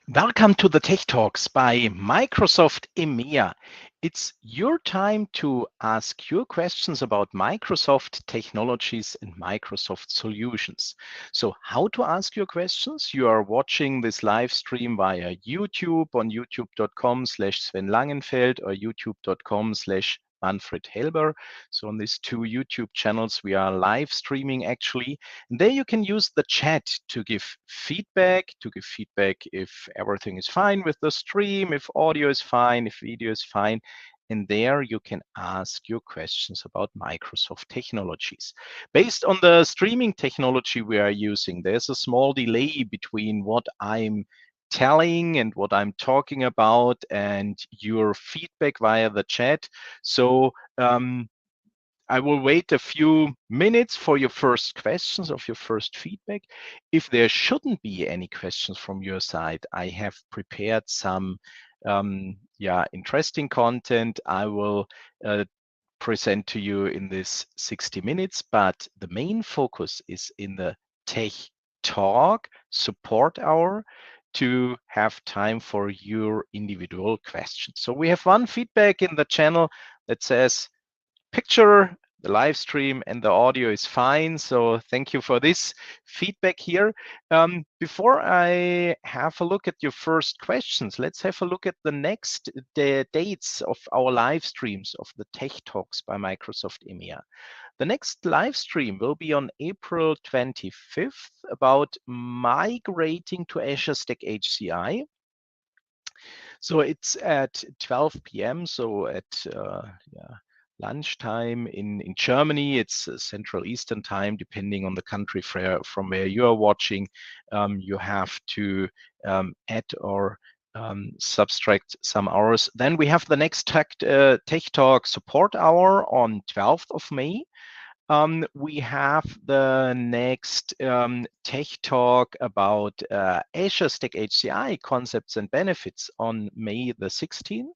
Welcome to the Tech Talks by Microsoft EMEA. It's your time to ask your questions about Microsoft technologies and Microsoft solutions. So, how to ask your questions? You are watching this live stream via YouTube on youtube.com/Sven Langenfeld or youtube.com/Manfred Helber. So, on these two YouTube channels, we are live streaming actually. And there you can use the chat to give feedback, if everything is fine with the stream, if audio is fine, if video is fine. And there you can ask your questions about Microsoft technologies. Based on the streaming technology we are using, there's a small delay between what I'm telling and what I'm talking about and your feedback via the chat. So I will wait a few minutes for your first questions, of your first feedback. If there shouldn't be any questions from your side, I have prepared some interesting content I will present to you in this 60 minutes, but the main focus is in the Tech Talk support hour to have time for your individual questions. So we have one feedback in the channel that says, picture, the live stream, and the audio is fine. So thank you for this feedback here. Before I have a look at your first questions, let's have a look at the dates of our live streams of the Tech Talks by Microsoft EMEA. The next live stream will be on April 25th about migrating to Azure Stack HCI. So it's at 12 p.m. So at lunchtime in Germany, it's Central Eastern Time, depending on the country from where you are watching. You have to add or subtract some hours. Then we have the next Tech Talk support hour on 12th of May. We have the next Tech Talk about Azure Stack HCI concepts and benefits on May the 16th.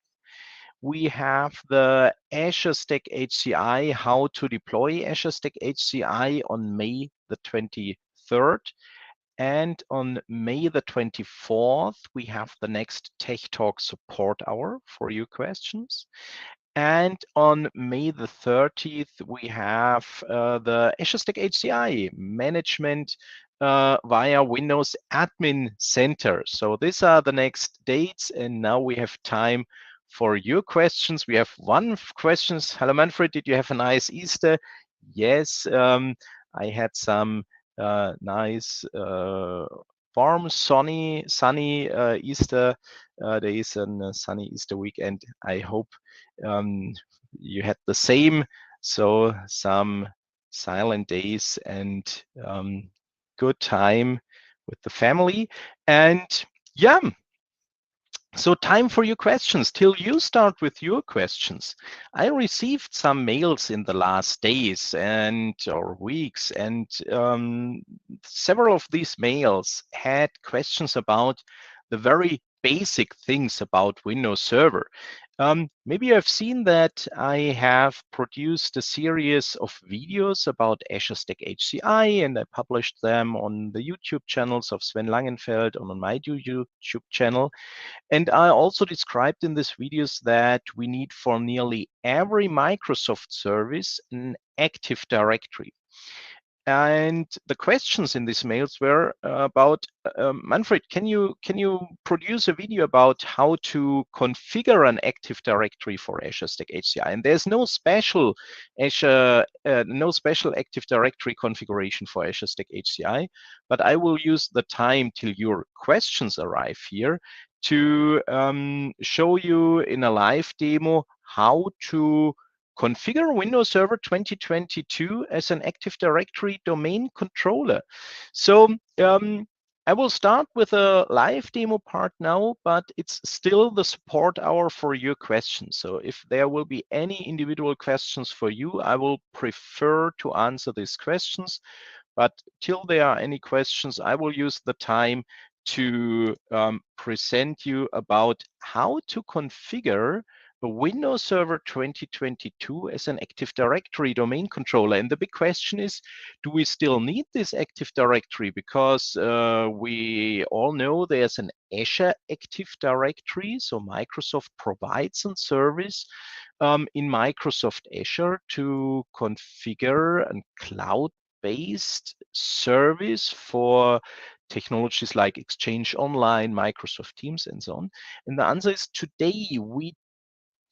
We have the Azure Stack HCI, how to deploy Azure Stack HCI on May the 23rd. And on May the 24th, we have the next Tech Talk support hour for your questions. And on May the 30th, we have the Azure Stack HCI management via Windows Admin Center. So these are the next dates. And now we have time for your questions. We have one question. Hello, Manfred. Did you have a nice Easter? Yes, I had some nice warm, sunny Easter days and a sunny Easter weekend. I hope you had the same. So some silent days and good time with the family. And yeah, so time for your questions. Till you start with your questions, I received some mails in the last days or weeks, and several of these mails had questions about the very basic things about Windows Server. Maybe you have seen that I have produced a series of videos about Azure Stack HCI, and I published them on the YouTube channels of Sven Langenfeld and on my YouTube channel. And I also described in these videos that we need for nearly every Microsoft service an Active Directory. And the questions in these mails were about, Manfred, can you produce a video about how to configure an Active Directory for Azure Stack HCI? And there's no special Active Directory configuration for Azure Stack HCI, but I will use the time till your questions arrive here to show you in a live demo how to configure Windows Server 2022 as an Active Directory domain controller. So I will start with a live demo part now, but it's still the support hour for your questions. So if there will be any individual questions for you, I will prefer to answer these questions. But till there are any questions, I will use the time to present you about how to configure a Windows Server 2022 as an Active Directory domain controller. And the big question is, do we still need this Active Directory? Because we all know there's an Azure Active Directory. So Microsoft provides a service in Microsoft Azure to configure a cloud-based service for technologies like Exchange Online, Microsoft Teams, and so on. And the answer is today we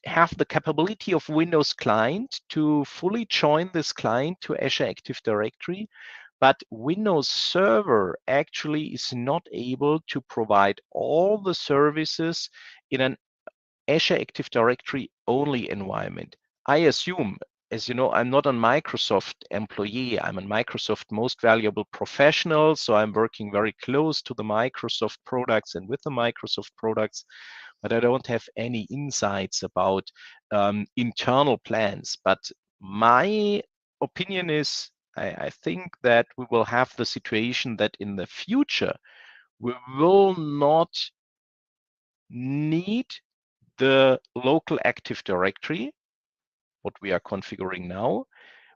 have the capability of Windows Client to fully join this client to Azure Active Directory, but Windows Server actually is not able to provide all the services in an Azure Active Directory only environment. I assume, as you know, I'm not a Microsoft employee. I'm a Microsoft Most Valuable Professional. So I'm working very close to the Microsoft products and with the Microsoft products, but I don't have any insights about internal plans. But my opinion is, I think that we will have the situation that in the future, we will not need the local Active Directory, what we are configuring now.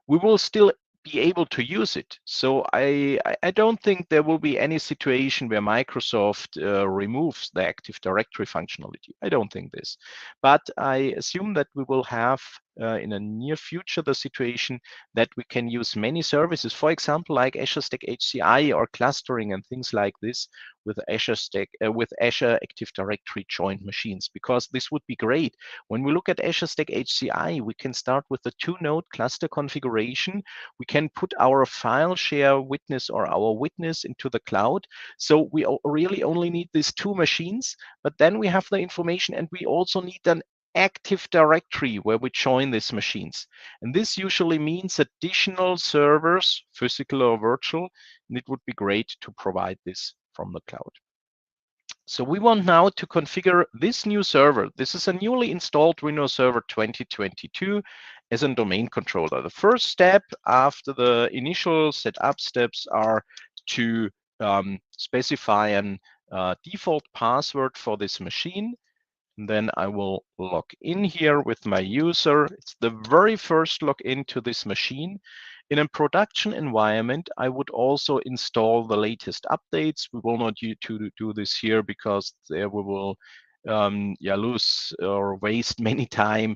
We will still be able to use it. So I don't think there will be any situation where Microsoft removes the Active Directory functionality. I don't think this. But I assume that we will have in a near future the situation that we can use many services, for example, like Azure Stack HCI or clustering and things like this with Azure Active Directory joint machines, because this would be great. When we look at Azure Stack HCI, we can start with the 2-node cluster configuration. We can put our file share witness or our witness into the cloud. So we really only need these 2 machines, but then we have the information, and we also need an Active Directory where we join these machines. And this usually means additional servers, physical or virtual, and it would be great to provide this from the cloud. So we want now to configure this new server. This is a newly installed Windows Server 2022 as a domain controller. The first step after the initial setup steps are to specify an default password for this machine. And then I will log in here with my user. It's the very first login to this machine. In a production environment, I would also install the latest updates. We will not do this here because there we will lose or waste many time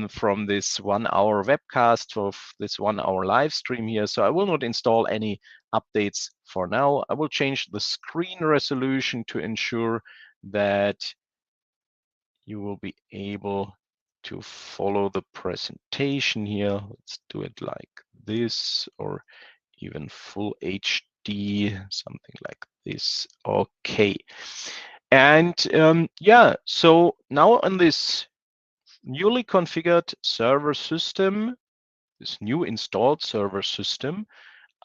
from this 1-hour webcast of this 1-hour live stream here. So I will not install any updates for now. I will change the screen resolution to ensure that you will be able to follow the presentation here. Let's do it like this, or even full HD, something like this. Okay. And yeah, so now on this newly configured server system, this new installed server system,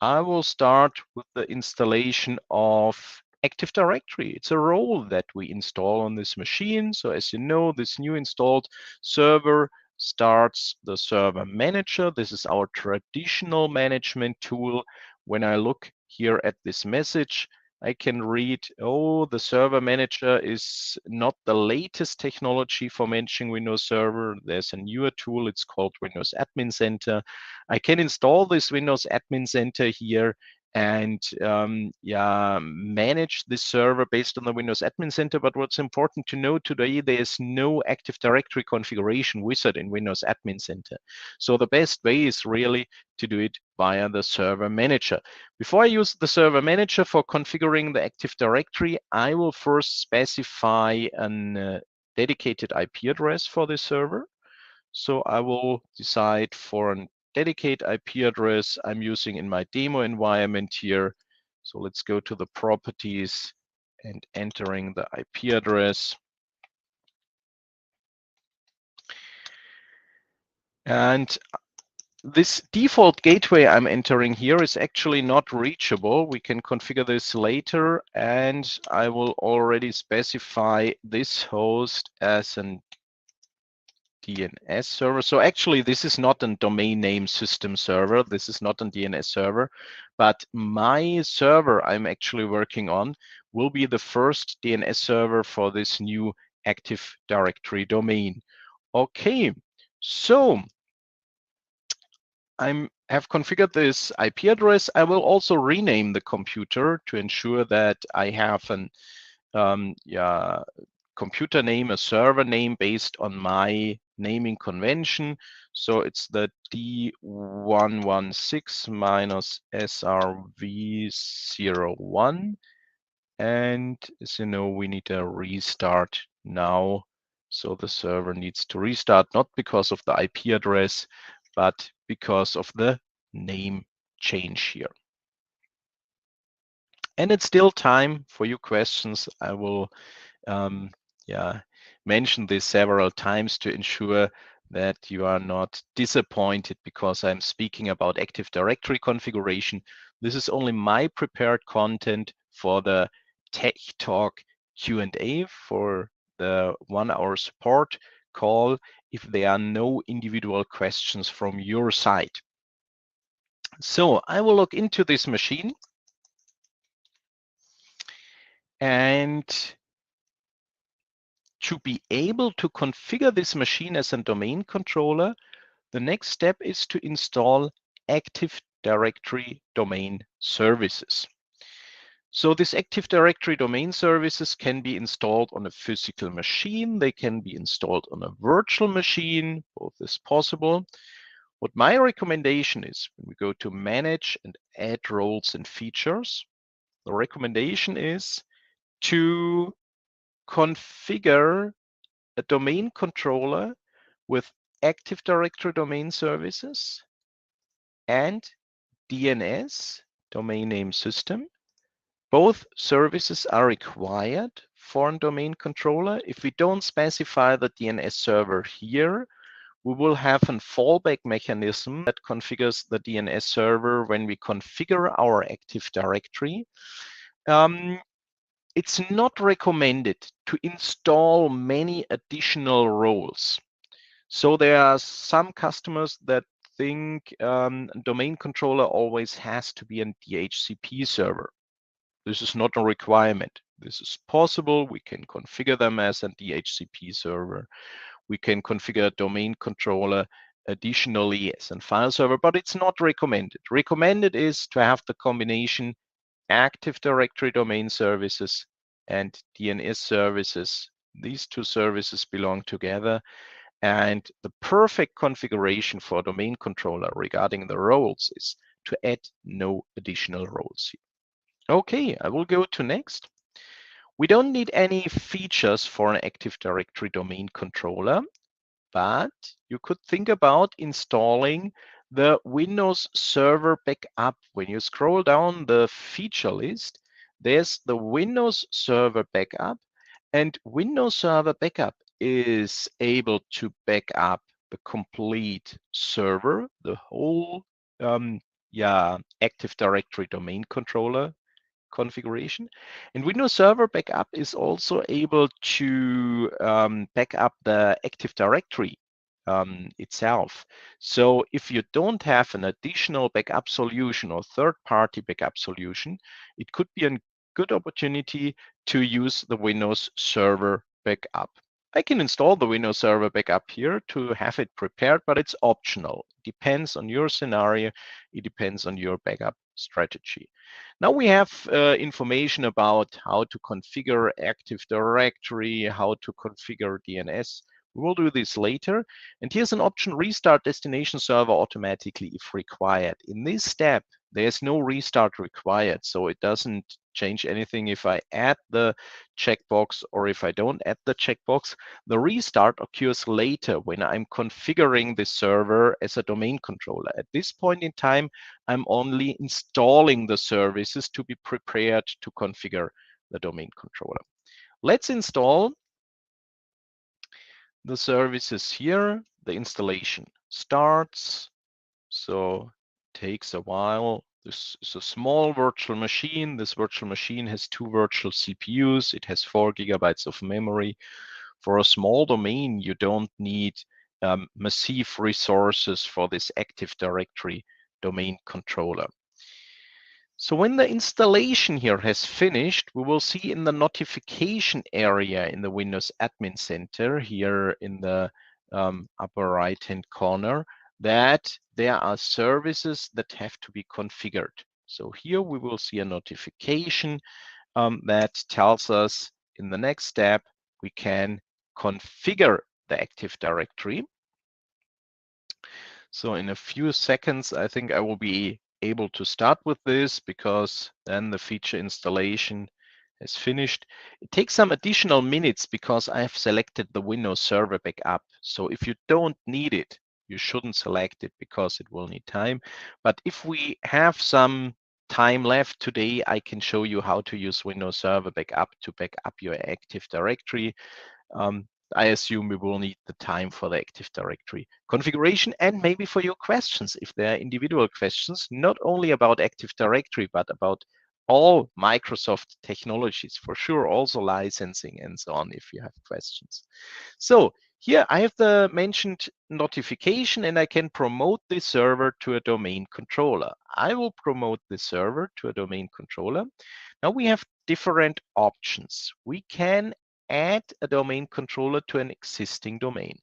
I will start with the installation of Active Directory. It's a role that we install on this machine. So as you know, this new installed server starts the server manager. This is our traditional management tool. When I look here at this message, I can read, oh, the server manager is not the latest technology for managing Windows Server. There's a newer tool. It's called Windows Admin Center. I can install this Windows Admin Center here and manage this server based on the Windows Admin Center. But what's important to know today, there's no Active Directory configuration wizard in Windows Admin Center. So the best way is really to do it via the server manager. Before I use the server manager for configuring the Active Directory, I will first specify a dedicated IP address for this server. So I will decide for a dedicated IP address I'm using in my demo environment here. So let's go to the properties and entering the IP address. And this default gateway I'm entering here is actually not reachable. We can configure this later, and I will already specify this host as an DNS server. So actually, this is not a domain name system server. This is not a DNS server, but my server I'm actually working on will be the first DNS server for this new Active Directory domain. Okay, so I have configured this IP address. I will also rename the computer to ensure that I have an computer name, a server name based on my naming convention. So it's the D116-SRV01. And as you know, we need a restart now. So the server needs to restart, not because of the IP address, but because of the name change here. And it's still time for your questions. I will mention this several times to ensure that you are not disappointed because I'm speaking about Active Directory configuration. This is only my prepared content for the Tech Talk Q&A, for the 1-hour support call, if there are no individual questions from your side. So I will log into this machine, and to be able to configure this machine as a domain controller, the next step is to install Active Directory domain services. So this Active Directory domain services can be installed on a physical machine. They can be installed on a virtual machine. Both is possible. What my recommendation is, when we go to Manage and Add Roles and Features, the recommendation is to configure a domain controller with Active Directory domain services and DNS, domain name system. Both services are required for a domain controller. If we don't specify the DNS server here, we will have a fallback mechanism that configures the DNS server when we configure our Active Directory. It's not recommended to install many additional roles. So there are some customers that think domain controller always has to be a DHCP server. This is not a requirement. This is possible. We can configure them as a DHCP server. We can configure a domain controller additionally as a file server, but it's not recommended. Recommended is to have the combination Active Directory domain services and DNS services. These two services belong together. And the perfect configuration for a domain controller regarding the roles is to add no additional roles here. Okay, I will go to next. We don't need any features for an Active Directory domain controller, but you could think about installing the Windows Server Backup. When you scroll down the feature list, there's the Windows Server Backup, and Windows Server Backup is able to back up the complete server, the whole Active Directory domain controller configuration. And Windows Server Backup is also able to back up the Active Directory itself. So if you don't have an additional backup solution or third-party backup solution, it could be a good opportunity to use the Windows Server Backup. I can install the Windows Server Backup here to have it prepared, but it's optional. It depends on your scenario. It depends on your backup strategy. Now we have information about how to configure Active Directory, how to configure DNS. We will do this later. And here's an option: restart destination server automatically if required. In this step, there's no restart required, so it doesn't change anything if I add the checkbox or if I don't add the checkbox. The restart occurs later when I'm configuring the server as a domain controller. At this point in time, I'm only installing the services to be prepared to configure the domain controller. Let's install the services here. The installation starts, so it takes a while. This is a small virtual machine. This virtual machine has 2 virtual CPUs. It has 4 GB of memory. For a small domain, you don't need massive resources for this Active Directory domain controller. So when the installation here has finished, we will see in the notification area in the Windows Admin Center here in the upper right-hand corner that there are services that have to be configured. So here we will see a notification that tells us in the next step we can configure the Active Directory. So in a few seconds, I think I will be able to start with this, because then the feature installation is finished. It takes some additional minutes because I have selected the Windows Server backup. So if you don't need it, you shouldn't select it because it will need time. But if we have some time left today, I can show you how to use Windows Server backup to back up your Active Directory. I assume we will need the time for the Active Directory configuration and maybe for your questions, if there are individual questions, not only about Active Directory, but about all Microsoft technologies, for sure, also licensing and so on, if you have questions. So here I have the mentioned notification, and I can promote this server to a domain controller. I will promote the server to a domain controller. Now we have different options. We can add a domain controller to an existing domain.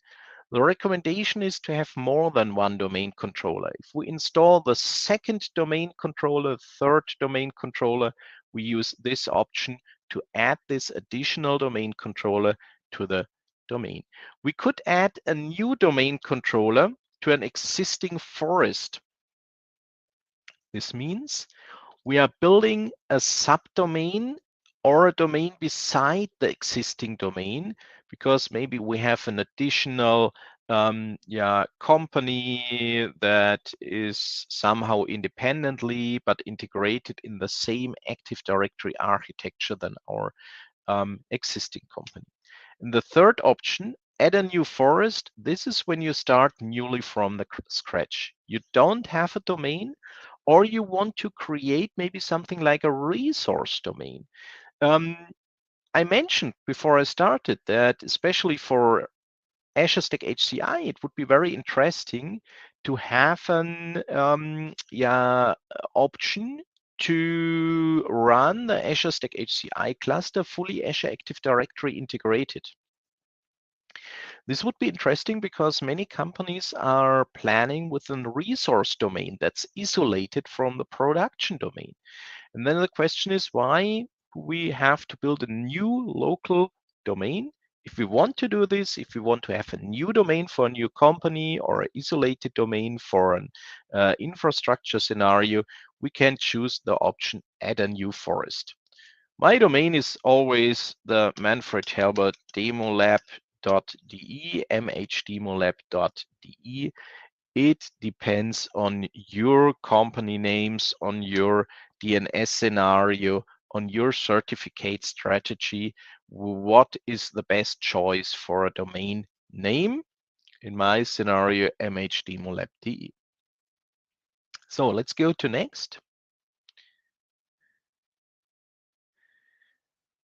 The recommendation is to have more than one domain controller. If we install the second domain controller, third domain controller, we use this option to add this additional domain controller to the domain. We could add a new domain controller to an existing forest. This means we are building a subdomain or a domain beside the existing domain, because maybe we have an additional company that is somehow independently but integrated in the same Active Directory architecture than our existing company. And the third option, add a new forest. This is when you start newly from the scratch. You don't have a domain, or you want to create maybe something like a resource domain. I mentioned before I started that especially for Azure Stack HCI, it would be very interesting to have an option to run the Azure Stack HCI cluster fully Azure Active Directory integrated. This would be interesting because many companies are planning with a resource domain that's isolated from the production domain. And then the question is, why do we have to build a new local domain? If we want to do this, if we want to have a new domain for a new company or an isolated domain for an infrastructure scenario, we can choose the option add a new forest. My domain is always the Manfred Herbert demolab.de, mhdemolab.de. It depends on your company names, on your DNS scenario, on your certificate strategy, what is the best choice for a domain name. In my scenario, mhdemolab.de. So let's go to next.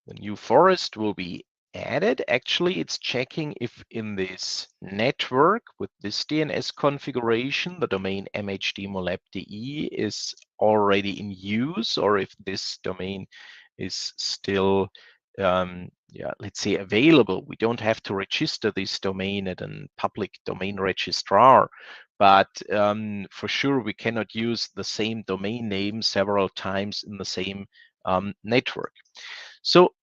The new forest will be added. Actually, it's checking if in this network with this DNS configuration, the domain mhdemolab.de is already in use, or if this domain is still, let's say, available. We don't have to register this domain at a public domain registrar, but for sure we cannot use the same domain name several times in the same network. So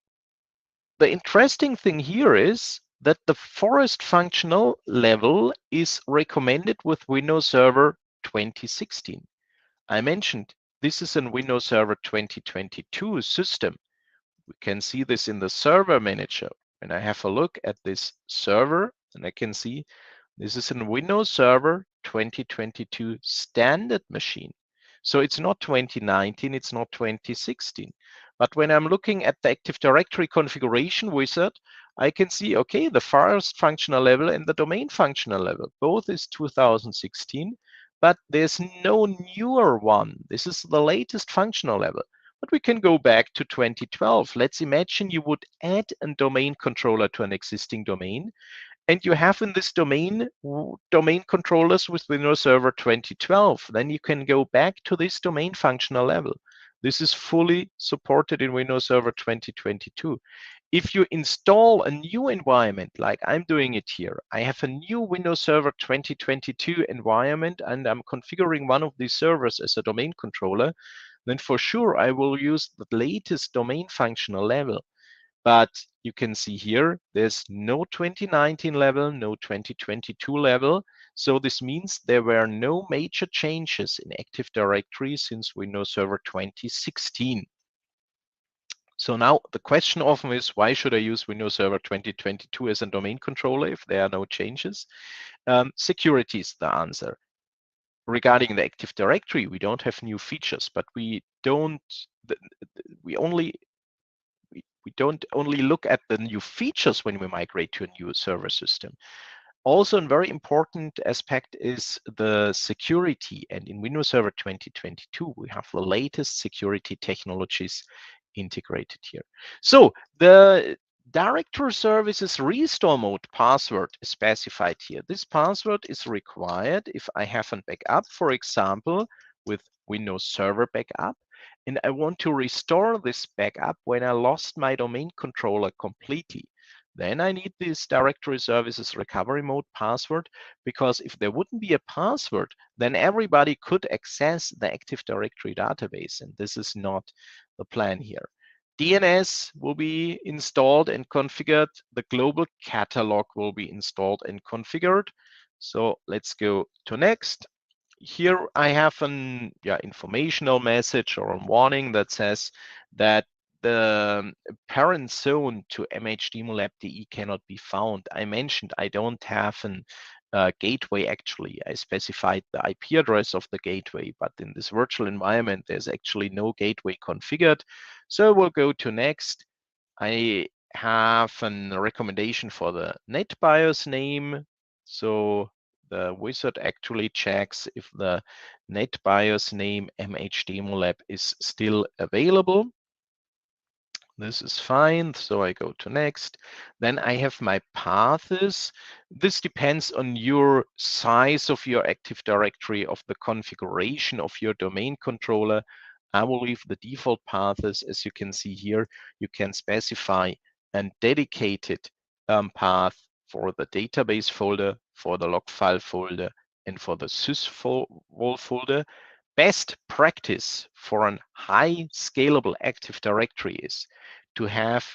the interesting thing here is that the forest functional level is recommended with Windows Server 2016. I mentioned this is in Windows Server 2022 system. We can see this in the server manager. When I have a look at this server, and I can see this is in Windows Server 2022 standard machine. So it's not 2019, it's not 2016. But when I'm looking at the Active Directory configuration wizard, I can see, okay, the forest functional level and the domain functional level, both is 2016, but there's no newer one. This is the latest functional level. But we can go back to 2012. Let's imagine you would add a domain controller to an existing domain, and you have in this domain controllers with Windows Server 2012. Then you can go back to this domain functional level. This is fully supported in Windows Server 2022. If you install a new environment, like I'm doing it here, I have a new Windows Server 2022 environment and I'm configuring one of these servers as a domain controller, then for sure I will use the latest domain functional level. But you can see here, there's no 2019 level, no 2022 level. So this means there were no major changes in Active Directory since Windows Server 2016. So now the question often is, why should I use Windows Server 2022 as a domain controller if there are no changes? Security is the answer. Regarding the Active Directory, we don't have new features, but we don't only look at the new features when we migrate to a new server system. Also, a very important aspect is the security. And in Windows Server 2022, we have the latest security technologies integrated here. So the Directory Services restore mode password is specified here. This password is required if I have a backup, for example, with Windows Server backup, and I want to restore this backup when I lost my domain controller completely. Then I need this Directory Services recovery mode password, because if there wouldn't be a password, then everybody could access the Active Directory database, and this is not the plan here. DNS will be installed and configured. The global catalog will be installed and configured. So let's go to next. Here I have an informational message or a warning that says that the parent zone to mhdemolab.de cannot be found. I mentioned I don't have a gateway actually. I specified the IP address of the gateway, but in this virtual environment, there's actually no gateway configured. So we'll go to next. I have a recommendation for the NetBIOS name. So the wizard actually checks if the NetBIOS name mhdemolab is still available. This is fine, so I go to next. Then I have my paths. This depends on your size of your Active Directory, of the configuration of your domain controller. I will leave the default paths. As you can see here, you can specify a dedicated path for the database folder, for the log file folder, and for the sysvol folder. Best practice for a high scalable Active Directory is to have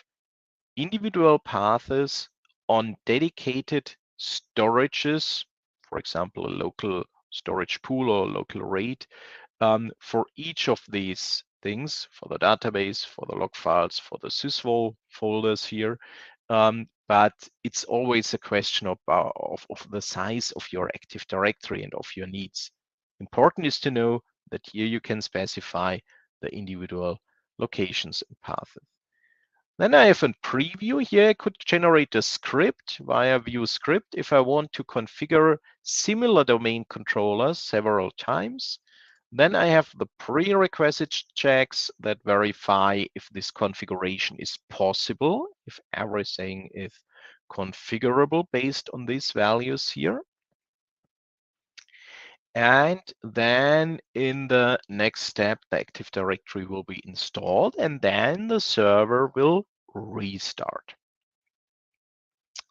individual paths on dedicated storages, for example, a local storage pool or local RAID, for each of these things, for the database, for the log files, for the sysvol folders here. But it's always a question of the size of your Active Directory and of your needs. Important is to know that here you can specify the individual locations and paths. Then I have a preview here. I could generate a script via view script if I want to configure similar domain controllers several times. Then I have the prerequisite checks that verify if this configuration is possible, if everything is configurable based on these values here. And then in the next step, the Active Directory will be installed and then the server will restart.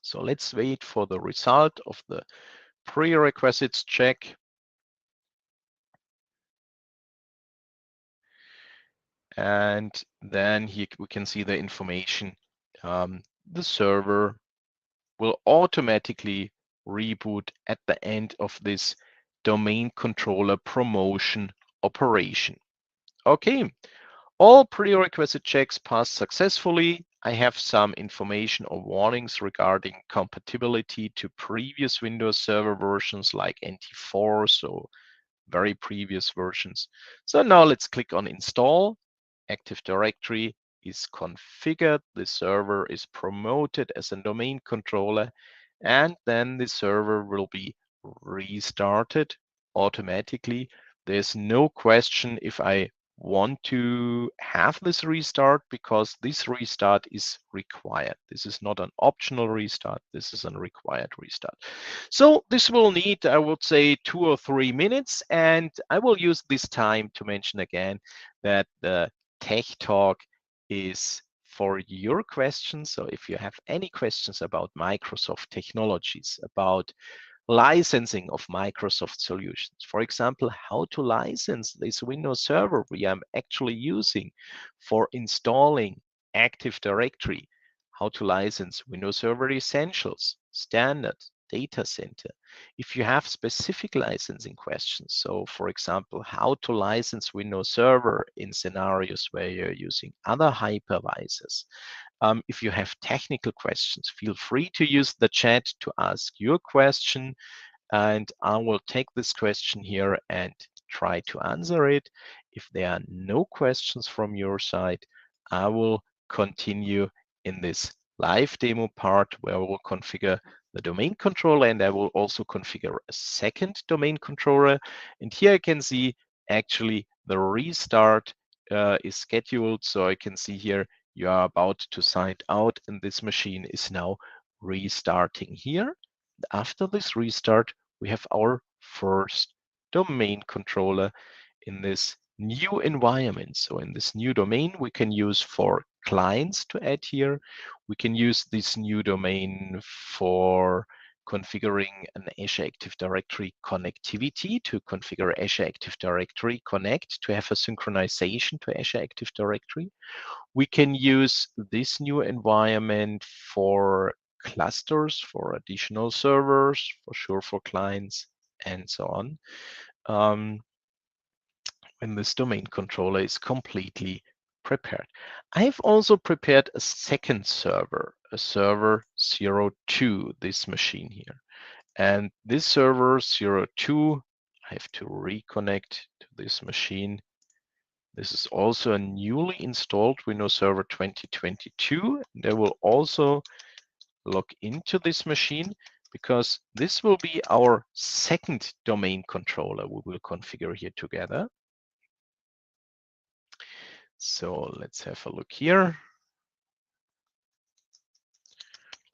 So let's wait for the result of the prerequisites check. And then here we can see the information. The server will automatically reboot at the end of this domain controller promotion operation. Okay, all prerequisite checks passed successfully. I have some information or warnings regarding compatibility to previous Windows Server versions like NT4, so very previous versions. So now let's click on install. Active Directory is configured. The server is promoted as a domain controller, and then the server will be restarted automatically. There's no question if I want to have this restart, because this restart is required. This is not an optional restart. This is a required restart. So this will need, I would say, 2 or 3 minutes, and I will use this time to mention again that the Tech Talk is for your questions. So if you have any questions about Microsoft technologies, about licensing of Microsoft solutions, for example, how to license this Windows Server we are actually using for installing Active Directory, how to license Windows Server Essentials, Standard, Data Center. If you have specific licensing questions, so for example, how to license Windows Server in scenarios where you're using other hypervisors. If you have technical questions, feel free to use the chat to ask your question, and I will take this question here and try to answer it. If there are no questions from your side, I will continue in this live demo part where I will configure the domain controller, and I will also configure a second domain controller. And here I can see actually the restart is scheduled. So I can see here you are about to sign out, and this machine is now restarting here. After this restart, we have our first domain controller in this new environment. So in this new domain, we can use for clients to add here. We can use this new domain for configuring an Azure Active Directory connectivity to configure Azure Active Directory Connect to have a synchronization to Azure Active Directory. We can use this new environment for clusters, for additional servers, for sure for clients, and so on. When this domain controller is completely prepared. I've also prepared a second server, a server 02, this machine here. And this server 02, I have to reconnect to this machine. This is also a newly installed Windows Server 2022. They will also log into this machine because this will be our second domain controller we will configure here together. So let's have a look here.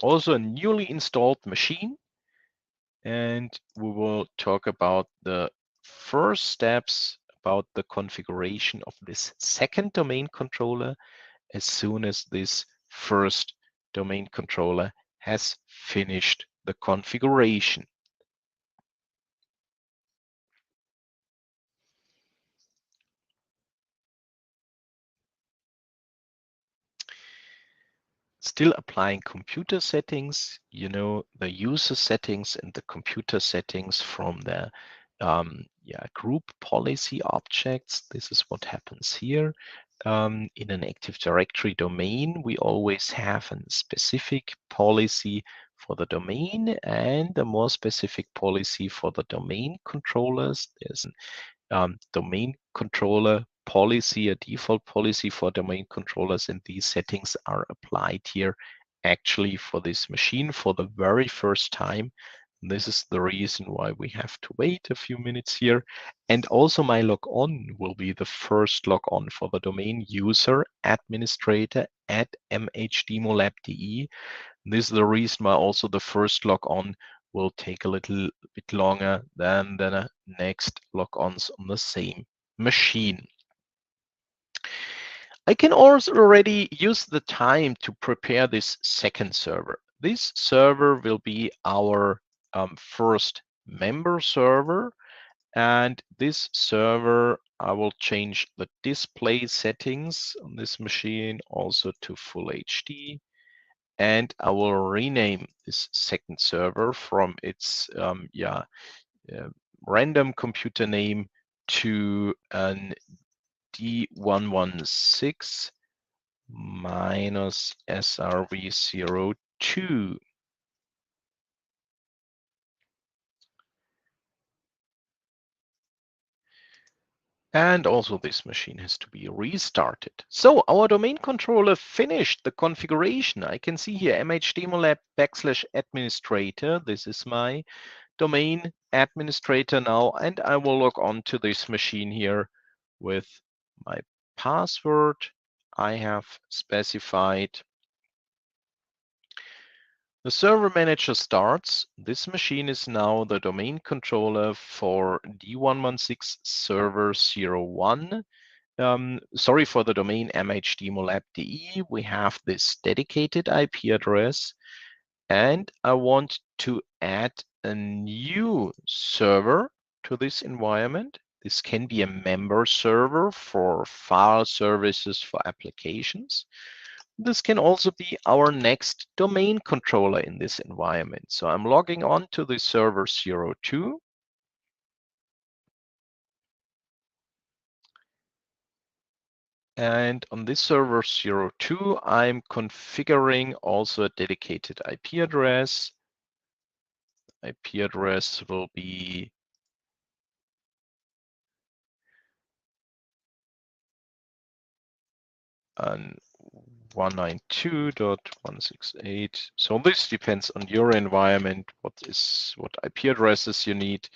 Also a newly installed machine. And we will talk about the first steps about the configuration of this second domain controller as soon as this first domain controller has finished the configuration. Still applying computer settings, you know, the user settings and the computer settings from the group policy objects. This is what happens here. In an Active Directory domain, we always have a specific policy for the domain and a more specific policy for the domain controllers. There's domain controller policy, a default policy for domain controllers, and these settings are applied here actually for this machine for the very first time. This is the reason why we have to wait a few minutes here. And also my logon will be the first logon for the domain user administrator at mhdemolab.de. This is the reason why also the first logon will take a little bit longer than the next logons on the same machine. I can also already use the time to prepare this second server. This server will be our first member server, and this server, I will change the display settings on this machine also to Full HD. And I will rename this second server from its random computer name to an D116 minus SRV02. And also this machine has to be restarted. So our domain controller finished the configuration. I can see here mhdemolab /administrator. This is my domain administrator now, and I will log on to this machine here with my password I have specified. The server manager starts. This machine is now the domain controller for D116 server 01. sorry for the domain mhdemolab.de. We have this dedicated IP address, and I want to add a new server to this environment. This can be a member server for file services for applications. This can also be our next domain controller in this environment. So I'm logging on to the server 02. And on this server 02, I'm configuring also a dedicated IP address. IP address will be 192.168. So this depends on your environment, what IP addresses you need.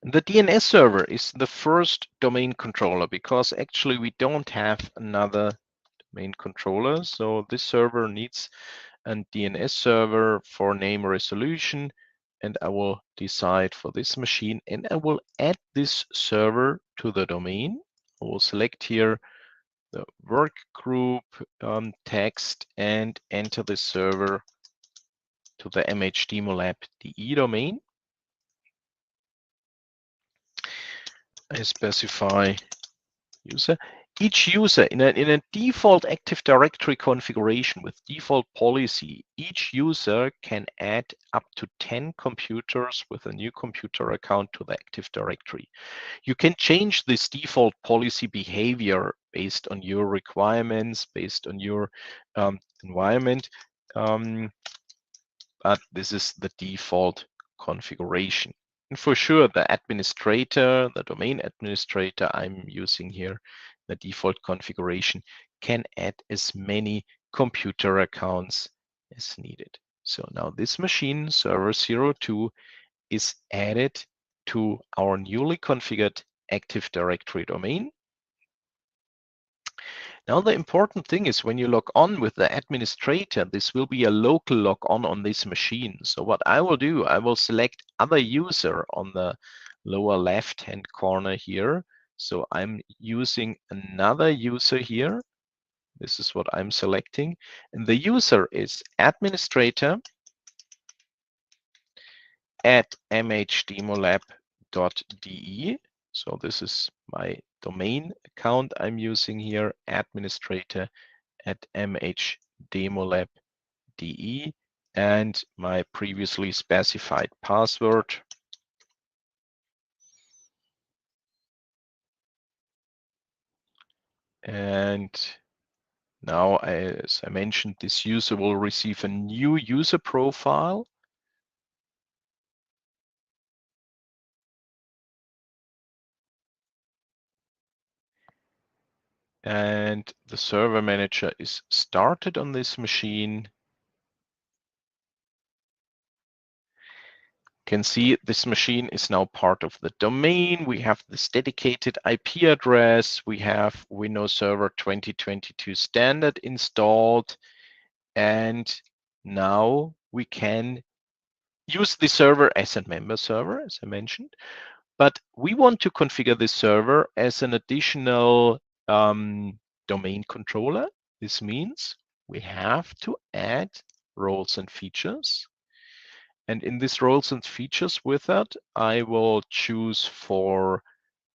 And the DNS server is the first domain controller because actually we don't have another domain controller. So this server needs a DNS server for name resolution, and I will decide for this machine, and I will add this server to the domain. I will select here the work group text and enter the server to the mhdemolab.de domain. I specify user. Each user in a default Active Directory configuration with default policy, each user can add up to 10 computers with a new computer account to the Active Directory. You can change this default policy behavior based on your requirements, based on your environment, but this is the default configuration. And for sure, the administrator, the domain administrator I'm using here, the default configuration, can add as many computer accounts as needed. So now this machine, server 02, is added to our newly configured Active Directory domain. Now, the important thing is when you log on with the administrator, this will be a local log on this machine. So what I will do, I will select other user on the lower left-hand corner here. So I'm using another user here. This is what I'm selecting. And the user is administrator at mhdemolab.de. So this is my domain account I'm using here, administrator at mhdemolab.de, and my previously specified password. And now, as I mentioned, this user will receive a new user profile. And the server manager is started on this machine. You can see this machine is now part of the domain. We have this dedicated IP address. We have Windows Server 2022 standard installed. And now we can use the server as a member server, as I mentioned. But we want to configure this server as an additional domain controller. This means we have to add roles and features. And in this roles and features wizard, I will choose for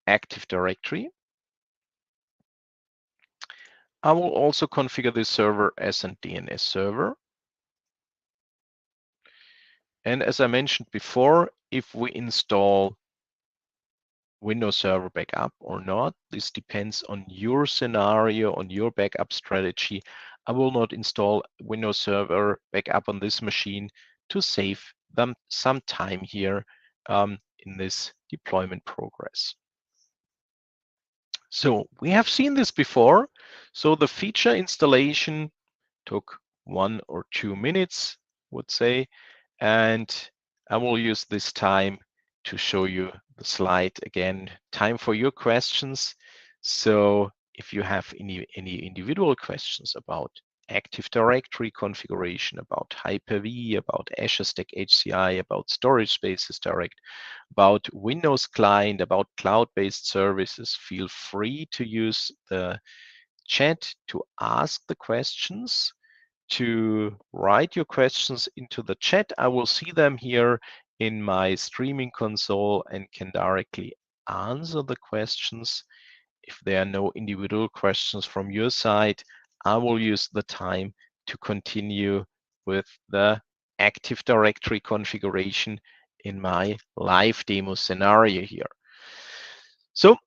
Active Directory. I will also configure this server as a DNS server. And as I mentioned before, if we install Windows Server backup or not, this depends on your scenario, on your backup strategy. I will not install Windows Server backup on this machine to save them some time here in this deployment progress. So we have seen this before. So the feature installation took 1 or 2 minutes, I would say, and I will use this time to show you the slide again. Time for your questions. So if you have any individual questions about Active Directory configuration, about Hyper-V, about Azure Stack HCI, about Storage Spaces Direct, about Windows Client, about cloud-based services, feel free to use the chat to ask the questions, to write your questions into the chat. I will see them here in my streaming console and can directly answer the questions. If there are no individual questions from your side, I will use the time to continue with the Active Directory configuration in my live demo scenario here. So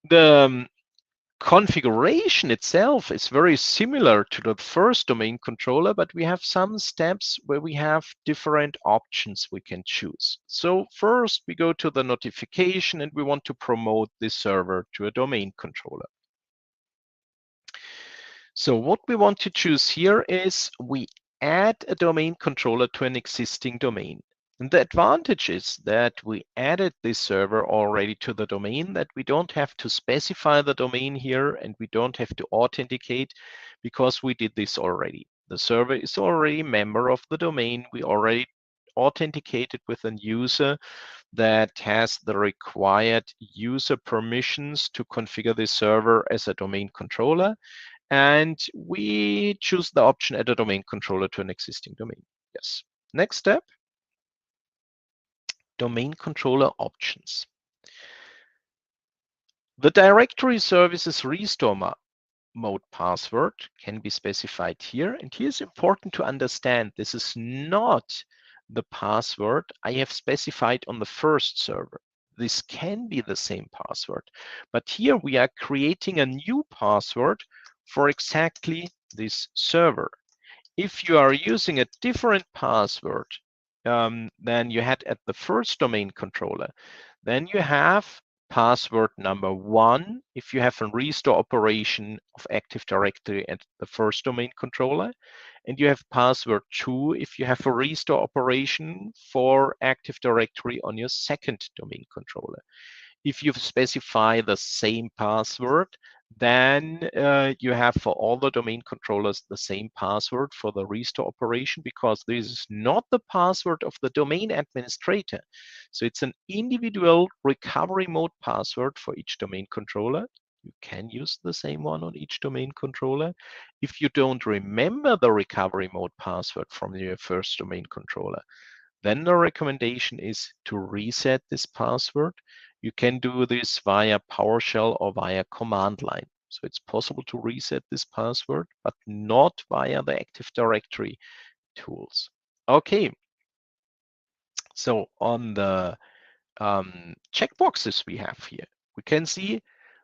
the configuration itself is very similar to the first domain controller, but we have some steps where we have different options we can choose. So first we go to the notification and we want to promote this server to a domain controller. So what we want to choose here is we add a domain controller to an existing domain. And the advantage is that we added this server already to the domain, that we don't have to specify the domain here and we don't have to authenticate because we did this already. The server is already a member of the domain. We already authenticated with a user that has the required user permissions to configure this server as a domain controller. And we choose the option add a domain controller to an existing domain. Yes. Next step, domain controller options. The directory services restore mode password can be specified here. And here's important to understand, this is not the password I have specified on the first server. This can be the same password, but here we are creating a new password for exactly this server. If you are using a different password than you had at the first domain controller, then you have password number 1 if you have a restore operation of Active Directory at the first domain controller, and you have password 2 if you have a restore operation for Active Directory on your second domain controller. If you specify the same password, then you have for all the domain controllers the same password for the restore operation, because this is not the password of the domain administrator. So it's an individual recovery mode password for each domain controller. You can use the same one on each domain controller. If you don't remember the recovery mode password from your first domain controller, then the recommendation is to reset this password. You can do this via PowerShell or via command line. So it's possible to reset this password, but not via the Active Directory tools. Okay. So on the checkboxes we have here, we can see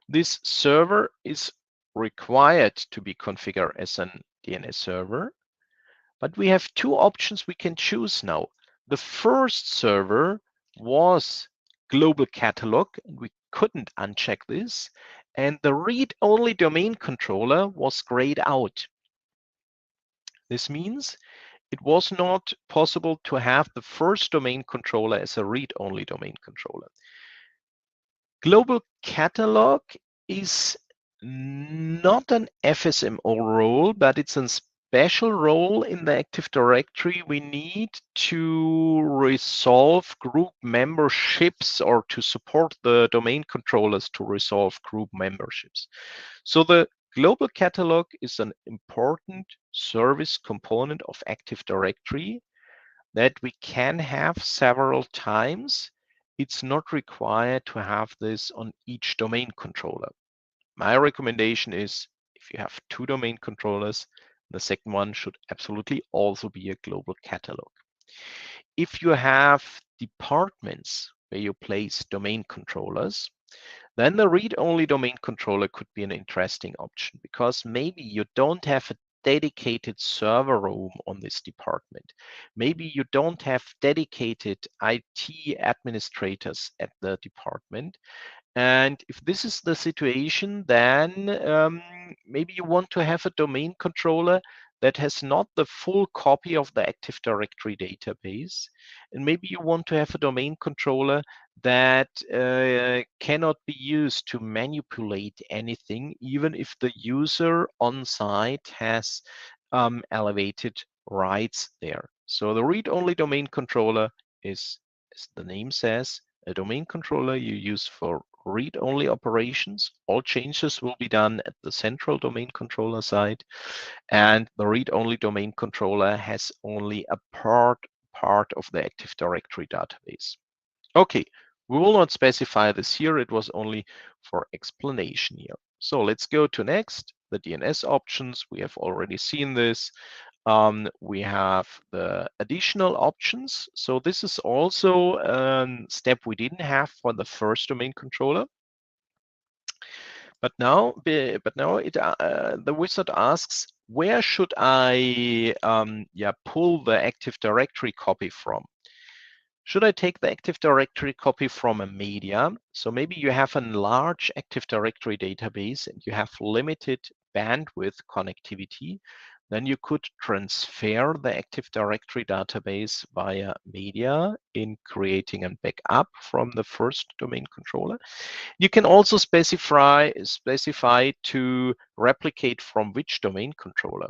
this server is required to be configured as a DNS server. But we have two options we can choose now. The first server was global catalog, and we couldn't uncheck this. And the read-only domain controller was grayed out. This means it was not possible to have the first domain controller as a read-only domain controller. Global catalog is not an FSMO role, but it's a special role in the Active Directory we need to resolve group memberships or to support the domain controllers to resolve group memberships. So the global catalog is an important service component of Active Directory that we can have several times. It's not required to have this on each domain controller. My recommendation is if you have two domain controllers, the second one should absolutely also be a global catalog. If you have departments where you place domain controllers, then the read-only domain controller could be an interesting option, because maybe you don't have a dedicated server room on this department. Maybe you don't have dedicated IT administrators at the department. And if this is the situation, then maybe you want to have a domain controller that has not the full copy of the Active Directory database. And maybe you want to have a domain controller that cannot be used to manipulate anything, even if the user on site has elevated rights there. So the read-only domain controller is, as the name says, a domain controller you use for read-only operations. All changes will be done at the central domain controller side, and the read-only domain controller has only a part of the Active Directory database. Okay, we will not specify this here. It was only for explanation here. So let's go to next, the DNS options. We have already seen this. We have the additional options. So this is also a step we didn't have for the first domain controller. But now the wizard asks, where should I pull the Active Directory copy from? Should I take the Active Directory copy from a media? So maybe you have a large Active Directory database and you have limited bandwidth connectivity. Then you could transfer the Active Directory database via media in creating a backup from the first domain controller. You can also specify to replicate from which domain controller.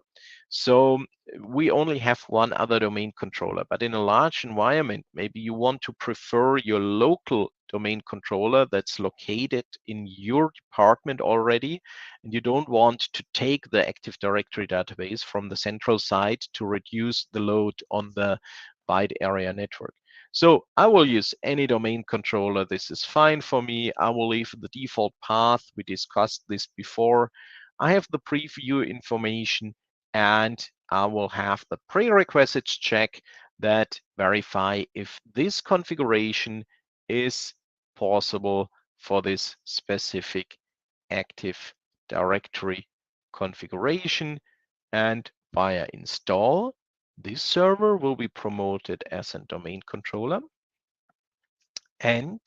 So we only have one other domain controller, but in a large environment, maybe you want to prefer your local domain controller that's located in your department already, and you don't want to take the Active Directory database from the central site to reduce the load on the wide area network. So I will use any domain controller. This is fine for me. I will leave the default path. We discussed this before. I have the preview information, and I will have the prerequisites check that verify if this configuration is possible for this specific Active Directory configuration. And via install, this server will be promoted as a domain controller, and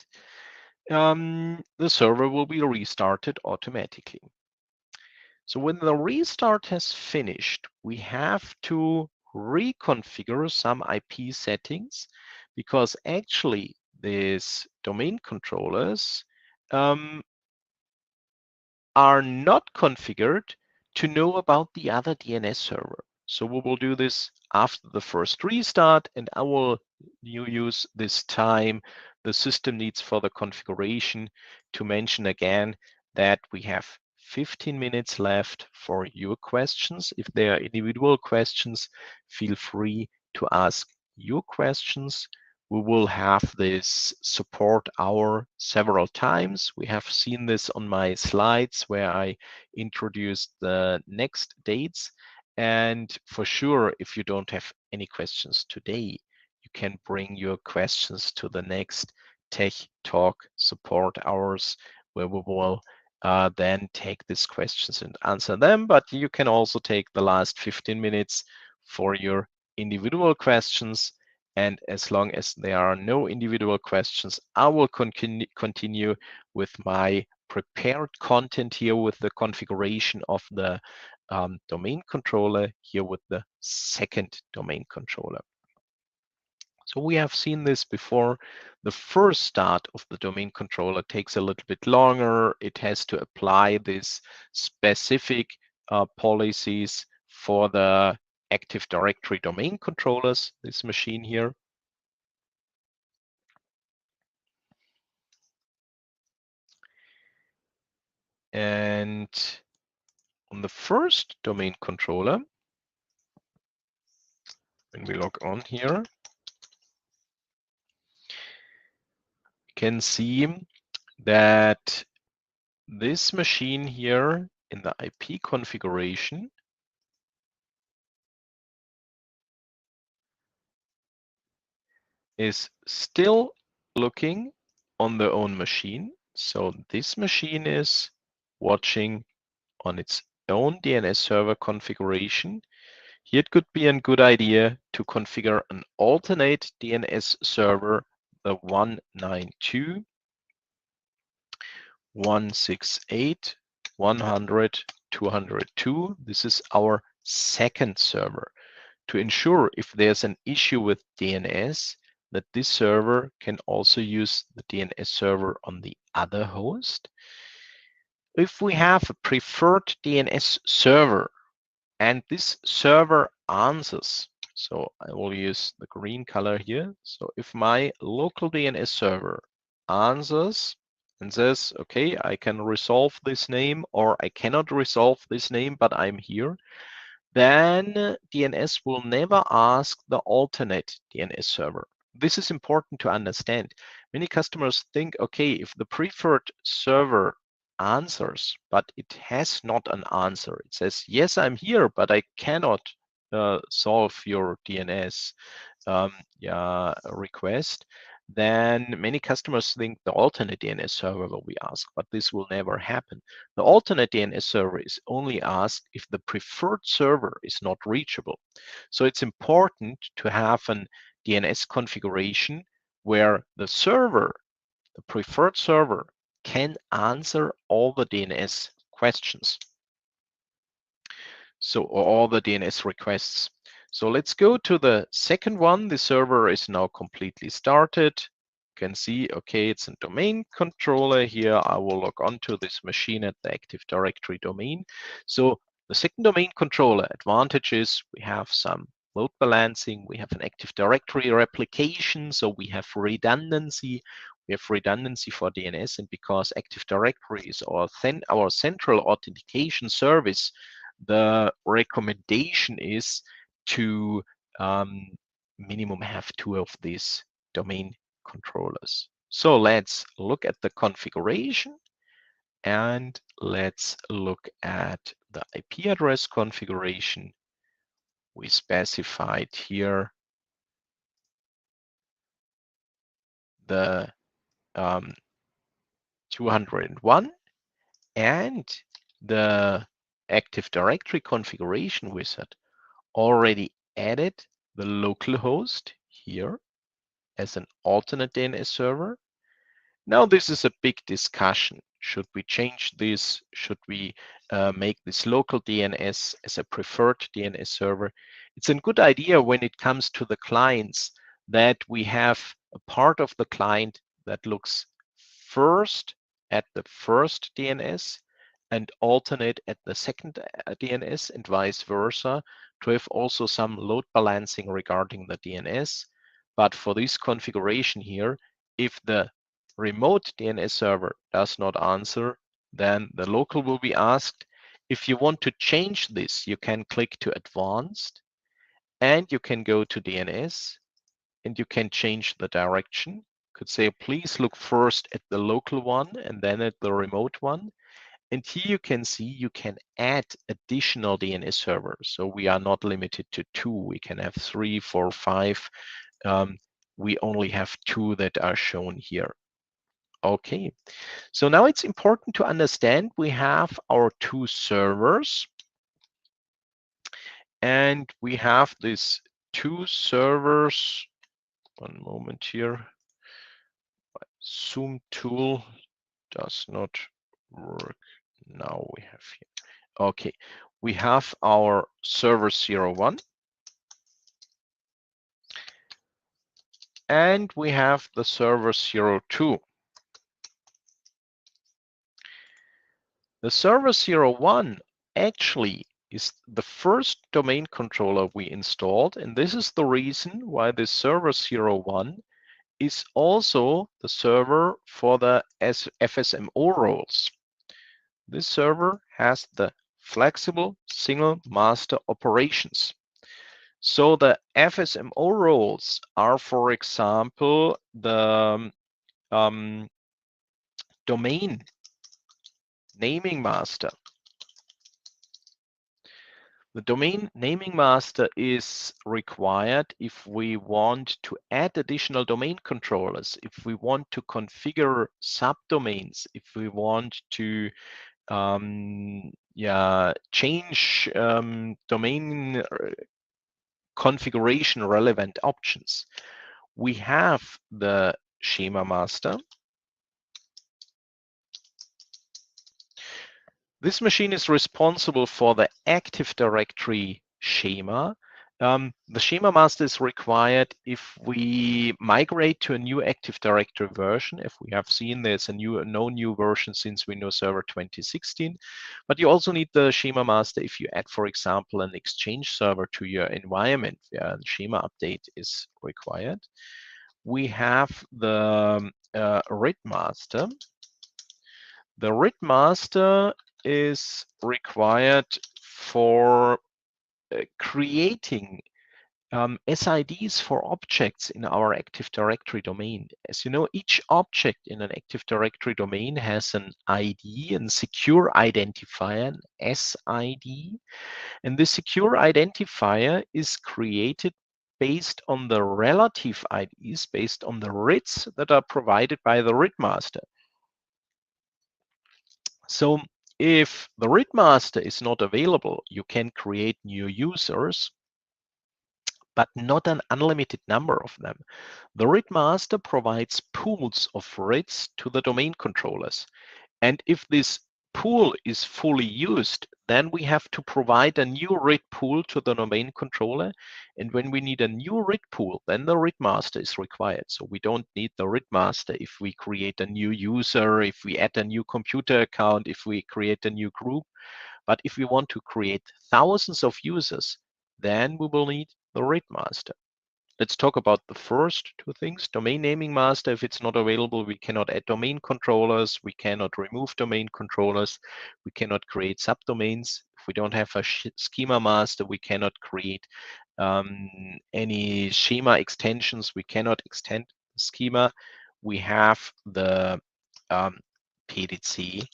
the server will be restarted automatically. So when the restart has finished, we have to reconfigure some IP settings, because actually these domain controllers are not configured to know about the other DNS server. So we will do this after the first restart, and I will use this time the system needs for the configuration to mention again that we have 15 minutes left for your questions. If there are individual questions, feel free to ask your questions. We will have this support hour several times. We have seen this on my slides where I introduced the next dates. And for sure, if you don't have any questions today, you can bring your questions to the next Tech Talk support hours, where we will then take these questions and answer them. But you can also take the last 15 minutes for your individual questions. And as long as there are no individual questions, I will continue with my prepared content here with the configuration of the domain controller here with the second domain controller. So we have seen this before. The first start of the domain controller takes a little bit longer. It has to apply these specific policies for the Active Directory domain controllers, this machine here. And on the first domain controller, when we log on here, you can see that this machine here in the IP configuration is still looking on their own machine. So this machine is watching on its own DNS server configuration. Here it could be a good idea to configure an alternate DNS server, the 192.168.100.202. This is our second server, to ensure if there's an issue with DNS, that this server can also use the DNS server on the other host. If we have a preferred DNS server and this server answers. So I will use the green color here. So if my local DNS server answers and says, okay, I can resolve this name, or I cannot resolve this name, but I'm here, then DNS will never ask the alternate DNS server. This is important to understand. Many customers think, okay, if the preferred server answers, but it has not an answer. It says, yes, I'm here, but I cannot solve your DNS request, then many customers think the alternate DNS server will be asked, but this will never happen. The alternate DNS server is only asked if the preferred server is not reachable. So it's important to have an DNS configuration where the server, the preferred server, can answer all the DNS questions. So all the DNS requests. So let's go to the second one. The server is now completely started. You can see, okay, it's a domain controller here. I will log on to this machine at the Active Directory domain. So the second domain controller advantage is we have some load balancing. We have an Active Directory replication. So we have redundancy. We have redundancy for DNS. And because Active Directory is our central authentication service, the recommendation is to minimum have 2 of these domain controllers. So let's look at the configuration, and let's look at the IP address configuration. We specified here the 201, and the Active Directory configuration wizard already added the local host here as an alternate DNS server. Now this is a big discussion. Should we change this? Should we make this local DNS as a preferred DNS server? It's a good idea when it comes to the clients that we have a part of the client that looks first at the first DNS and alternate at the second DNS, and vice versa, to have also some load balancing regarding the DNS. But for this configuration here, if the remote DNS server does not answer, then the local will be asked. If you want to change this, you can click to Advanced, and you can go to DNS, and you can change the direction. You could say, please look first at the local one and then at the remote one. And here you can see you can add additional DNS servers. So we are not limited to 2. We can have 3, 4, 5. We only have 2 that are shown here. Okay, so now it's important to understand we have our 2 servers, and we have these 2 servers. One moment here. My Zoom tool does not work. Now we have here. Okay, we have our server 01, and we have the server 02. The server 01 actually is the first domain controller we installed, and this is the reason why the server 01 is also the server for the FSMO roles. This server has the flexible single master operations. So the FSMO roles are, for example, the domain naming master. The domain naming master is required if we want to add additional domain controllers, if we want to configure subdomains, if we want to change domain configuration relevant options. We have the schema master. This machine is responsible for the Active Directory schema. The schema master is required if we migrate to a new Active Directory version. If we have seen there's no new version since Windows Server 2016, but you also need the schema master if you add, for example, an Exchange server to your environment where the schema update is required. We have the read master. The read master is required for creating SIDs for objects in our Active Directory domain. As you know, each object in an Active Directory domain has an ID, and secure identifier, an SID. And the secure identifier is created based on the relative IDs, based on the RIDs that are provided by the read master. So if the read master is not available, you can create new users, but not an unlimited number of them. The read master provides pools of reads to the domain controllers. And if this pool is fully used, then we have to provide a new read pool to the domain controller. And when we need a new read pool, then the read master is required. So we don't need the read master if we create a new user, if we add a new computer account, if we create a new group. But if we want to create thousands of users, then we will need the read master. Let's talk about the first two things. Domain naming master, if it's not available, we cannot add domain controllers, we cannot remove domain controllers, we cannot create subdomains. If we don't have a schema master, we cannot create any schema extensions, we cannot extend the schema. We have the PDC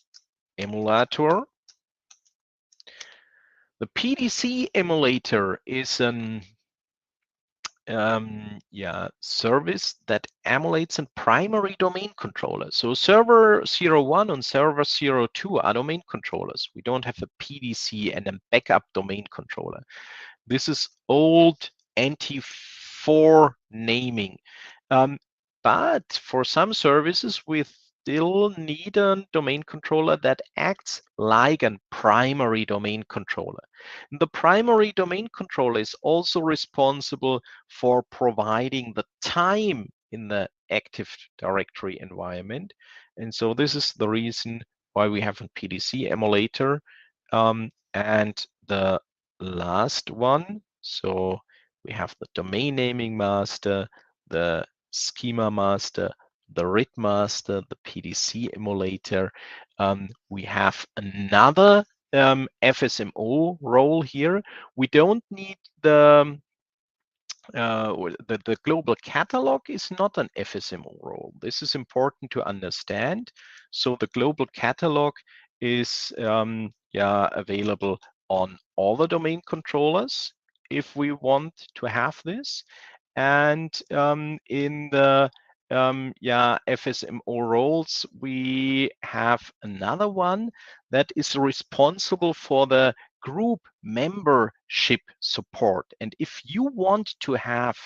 emulator. The PDC emulator is an service that emulates a primary domain controller. So server 01 and server 02 are domain controllers. We don't have a PDC and a backup domain controller. This is old NT4 naming. But for some services, we still need a domain controller that acts like a primary domain controller. And the primary domain controller is also responsible for providing the time in the Active Directory environment. And so this is the reason why we have a PDC emulator. And the last one, so we have the domain naming master, the schema master, the read master, the PDC emulator. We have another FSMO role here. We don't need the global catalog is not an FSMO role. This is important to understand. So the global catalog is available on all the domain controllers if we want to have this. And in the FSMO roles, we have another one that is responsible for the group membership support. And if you want to have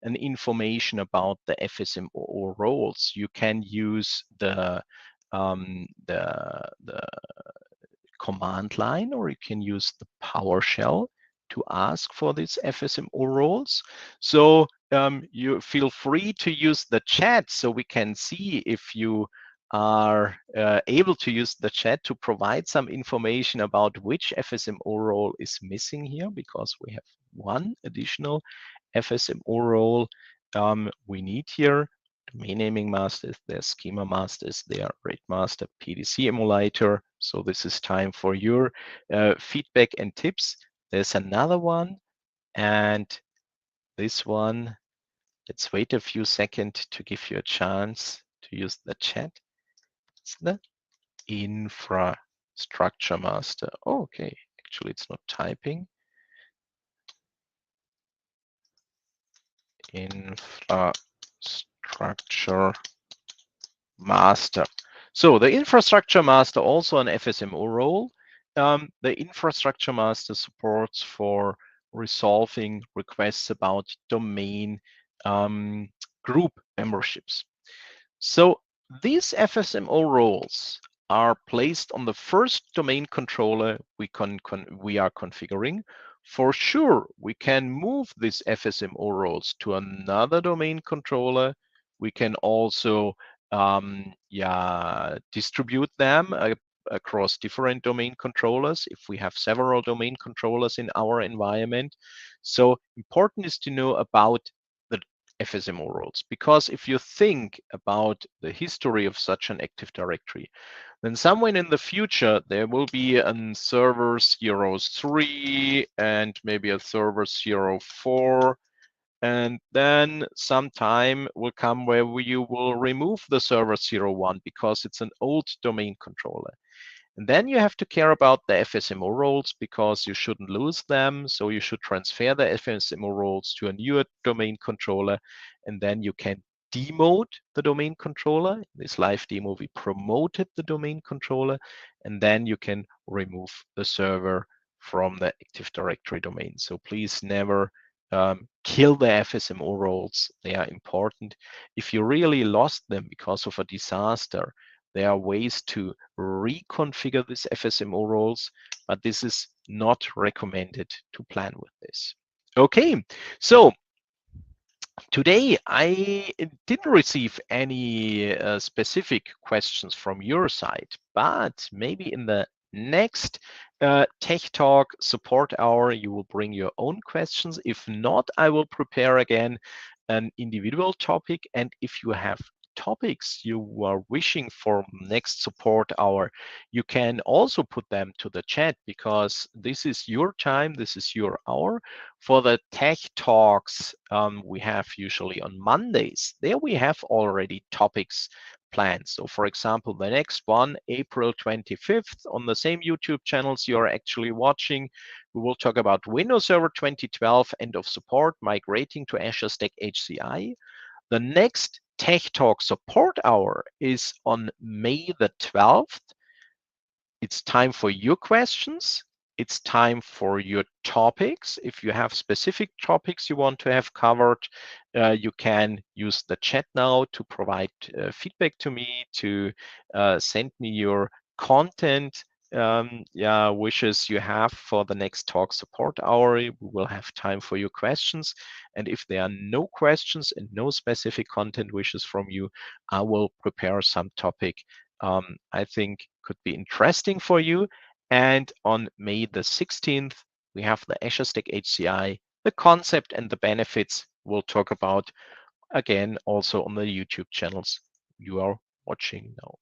an information about the FSMO roles, you can use the command line, or you can use the PowerShell to ask for these FSMO roles. So you feel free to use the chat so we can see if you are able to use the chat to provide some information about which FSMO role is missing here, because we have one additional FSMO role we need here. Domain naming master is there, schema master is there, read master, PDC emulator. So this is time for your feedback and tips. There's another one, and this one, let's wait a few seconds to give you a chance to use the chat. It's the infrastructure master. Oh, okay, actually it's not typing. Infrastructure master. So the infrastructure master, also an FSMO role. The infrastructure master supports for resolving requests about domain group memberships. So these FSMO roles are placed on the first domain controller we are configuring. For sure, we can move these FSMO roles to another domain controller. We can also distribute them across different domain controllers if we have several domain controllers in our environment. So important is to know about the FSMO roles, because if you think about the history of such an Active Directory, then somewhere in the future, there will be a server 03 and maybe a server 04. And then some time will come where you will remove the server 01 because it's an old domain controller. And then you have to care about the FSMO roles because you shouldn't lose them. So you should transfer the FSMO roles to a newer domain controller, and then you can demote the domain controller. In this live demo, we promoted the domain controller, and then you can remove the server from the Active Directory domain. So please never kill the FSMO roles. They are important. If you really lost them because of a disaster, there are ways to reconfigure these FSMO roles, but this is not recommended to plan with this. Okay, so today I didn't receive any specific questions from your side, but maybe in the next Tech Talk support hour, you will bring your own questions. If not, I will prepare again an individual topic. And if you have topics you are wishing for next support hour, you can also put them to the chat, because this is your time, this is your hour. For the Tech Talks we have usually on Mondays, there we have already topics planned. So for example, the next one, April 25th, on the same YouTube channels you are actually watching, we will talk about Windows Server 2012 end of support, migrating to Azure Stack HCI. The next Tech Talk support hour is on May the 12th. It's time for your questions. It's time for your topics. If you have specific topics you want to have covered, you can use the chat now to provide feedback to me, to send me your content wishes you have for the next talk support hour. We will have time for your questions. And if there are no questions and no specific content wishes from you, I will prepare some topic I think could be interesting for you. And on May the 16th, we have the Azure Stack HCI, the concept and the benefits we'll talk about again also on the YouTube channels you are watching now.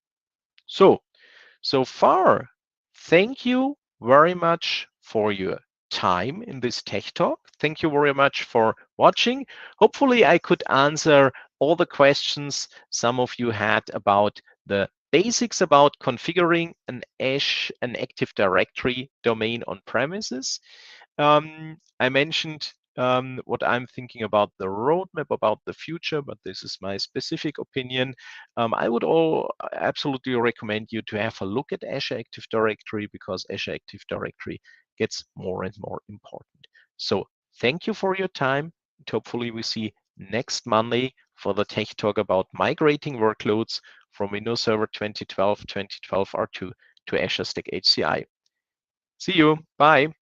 So far, thank you very much for your time in this Tech Talk. Thank you very much for watching. Hopefully I could answer all the questions some of you had about the basics about configuring an Active Directory domain on premises. I mentioned what I'm thinking about the roadmap, about the future, but this is my specific opinion. I would absolutely recommend you to have a look at Azure Active Directory, because Azure Active Directory gets more and more important. So thank you for your time. And hopefully we see next Monday for the Tech Talk about migrating workloads from Windows Server 2012 R2 to Azure Stack HCI. See you. Bye.